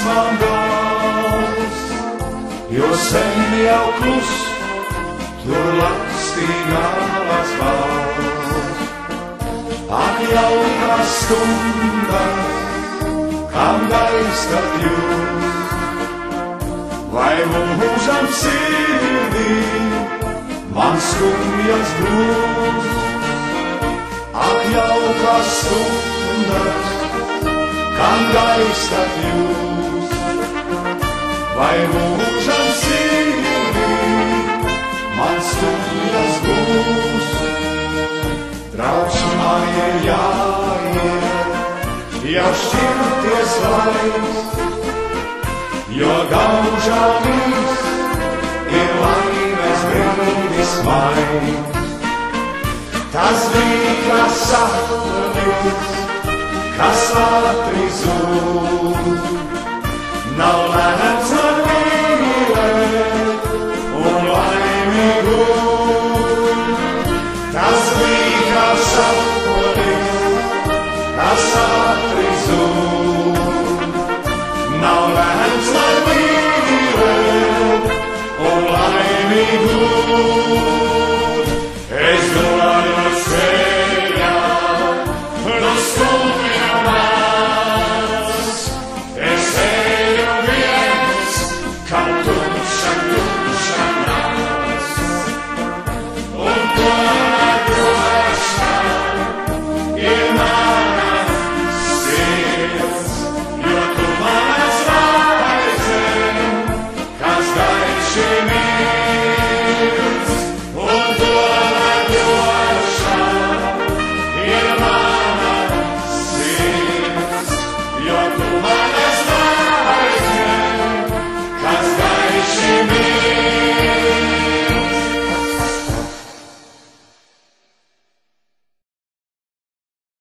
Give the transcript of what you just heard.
man gals, jo sen jau klus, tur lakstīgās balss. Ak, jaukā stunda, kam gaista jūs, vai mūžam sirdī man skumjas brūs. Ak, jaukā stunda, kam gaista jūs, vai mūžam sirdī man skumjas brūs. Draugs man ir jāiet, jau šķirties laiks, jo gaužām ir laimes brīdis maigs. Tas bija kā sapnis, kas ātri zūd, nav lēns.